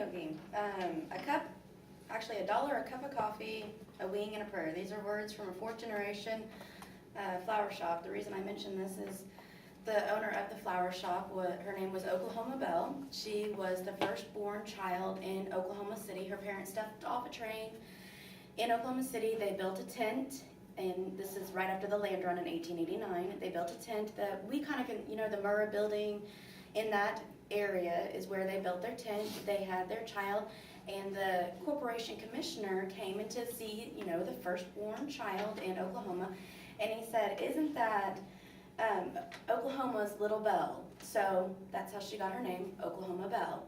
cookie. A cup, actually $1 a cup of coffee, a wing and a prayer. These are words from a fourth generation flower shop. The reason I mention this is the owner of the flower shop, her name was Oklahoma Belle. She was the firstborn child in Oklahoma City. Her parents stepped off a train in Oklahoma City. They built a tent, and this is right after the land run in 1889. They built a tent that we kind of can, the Murrah building in that area is where they built their tent. They had their child, and the corporation commissioner came in to see, the firstborn child in Oklahoma, and he said, "Isn't that Oklahoma's little Belle?" So that's how she got her name, Oklahoma Belle.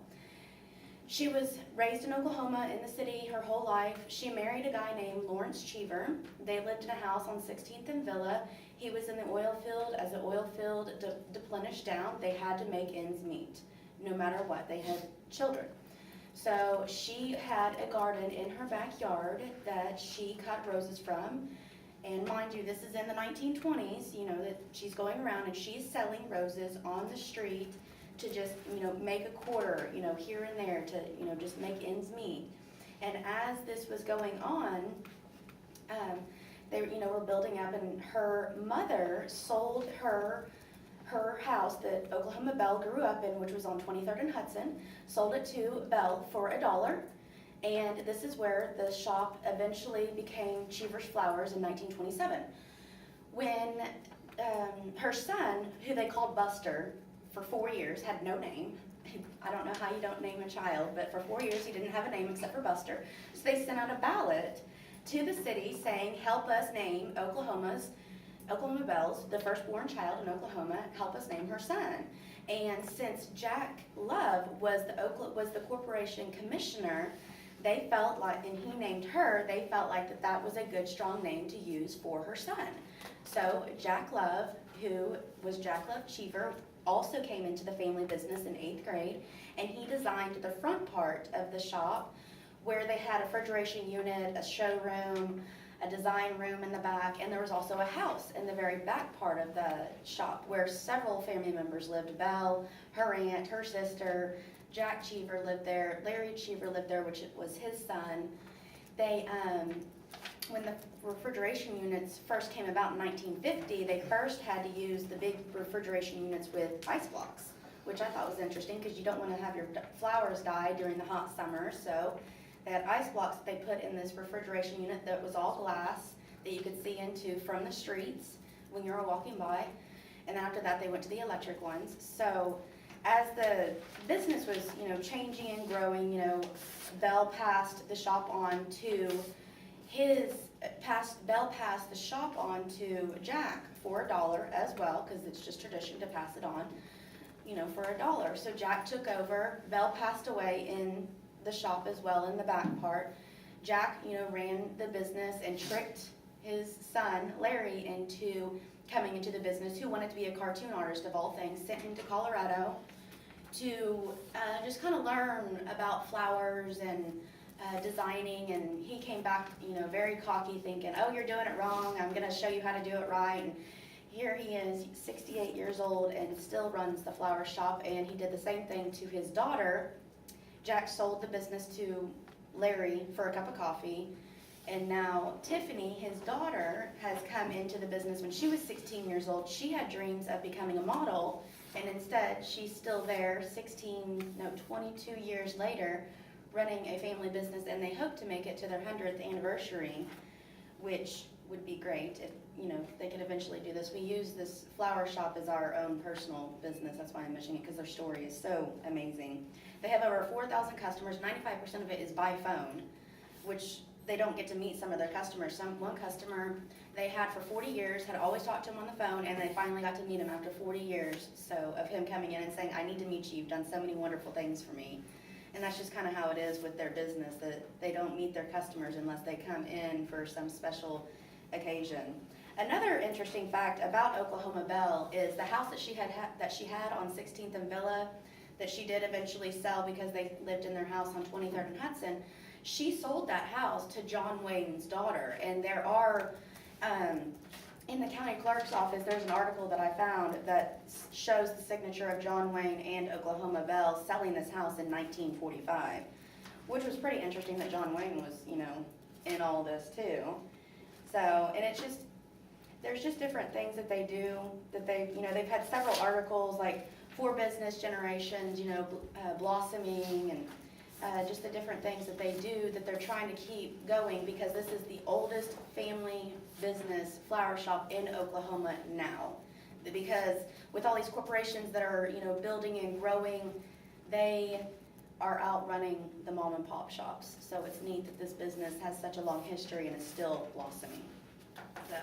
She was raised in Oklahoma in the city her whole life. She married a guy named Lawrence Cheever. They lived in a house on 16th and Villa. He was in the oil field. As the oil field deplenished down, they had to make ends meet, no matter what. They had children. So she had a garden in her backyard that she cut roses from. And mind you, this is in the 1920s, that she's going around and she's selling roses on the street to just, make a quarter, here and there to, just make ends meet. And as this was going on, they, were building up, and her mother sold her house that Oklahoma Belle grew up in, which was on 23rd and Hudson, sold it to Belle for $1. And this is where the shop eventually became Cheever's Flowers in 1927. When her son, who they called Buster, for 4 years had no name. I don't know how you don't name a child, but for 4 years he didn't have a name except for Buster. So they sent out a ballot to the city saying, "Help us name Oklahoma Belle's, the firstborn child in Oklahoma, help us name her son." And since Jack Love was the corporation commissioner, they felt like, and he named her, they felt like that was a good, strong name to use for her son. So Jack Love, who was Jack Love Cheever, also came into the family business in 8th grade, and he designed the front part of the shop where they had a refrigeration unit, a showroom, a design room in the back, and there was also a house in the very back part of the shop where several family members lived. Belle, her aunt, her sister, Jack Cheever lived there, Larry Cheever lived there, which was his son. They, when the refrigeration units first came about in 1950, they first had to use the big refrigeration units with ice blocks, which I thought was interesting because you don't want to have your flowers die during the hot summer. So they had ice blocks that they put in this refrigeration unit that was all glass that you could see into from the streets when you were walking by. And then after that, they went to the electric ones. So as the business was, changing and growing, Belle passed the shop on to Belle passed the shop on to Jack for $1 as well, because it's just tradition to pass it on, for $1. So Jack took over. Belle passed away in the shop as well in the back part. Jack, ran the business and tricked his son, Larry, into coming into the business, who wanted to be a cartoon artist of all things, sent him to Colorado to just kind of learn about flowers and designing, and he came back, very cocky, thinking, "Oh, you're doing it wrong. I'm going to show you how to do it right." And here he is, 68 years old, and still runs the flower shop, and he did the same thing to his daughter. Jack sold the business to Larry for a cup of coffee, and now Tiffany, his daughter, has come into the business when she was 16 years old. She had dreams of becoming a model, and instead she's still there 22 years later, running a family business, and they hope to make it to their 100th anniversary, which would be great if they could eventually do this. We use this flower shop as our own personal business. That's why I'm mentioning it, because their story is so amazing. They have over 4,000 customers. 95% of it is by phone, which they don't get to meet some of their customers. One customer they had for 40 years had always talked to him on the phone, and they finally got to meet him after 40 years. So of him coming in and saying, "I need to meet you. You've done so many wonderful things for me." And that's just kind of how it is with their business, that they don't meet their customers unless they come in for some special occasion. Another interesting fact about Oklahoma Belle is the house that she had on 16th and Villa, that she did eventually sell because they lived in their house on 23rd and Hudson. She sold that house to John Wayne's daughter, and there are in the county clerk's office, there's an article that I found that shows the signature of John Wayne and Oklahoma Belle selling this house in 1945. which was pretty interesting that John Wayne was, in all this too. So, and it's just, there's just different things that they do, that they've had several articles, like 4 business generations, blossoming, and just the different things that they do that they're trying to keep going, because this is the oldest family business flower shop in Oklahoma now. Because with all these corporations that are, building and growing, they are outrunning the mom and pop shops. So it's neat that this business has such a long history and is still blossoming. So,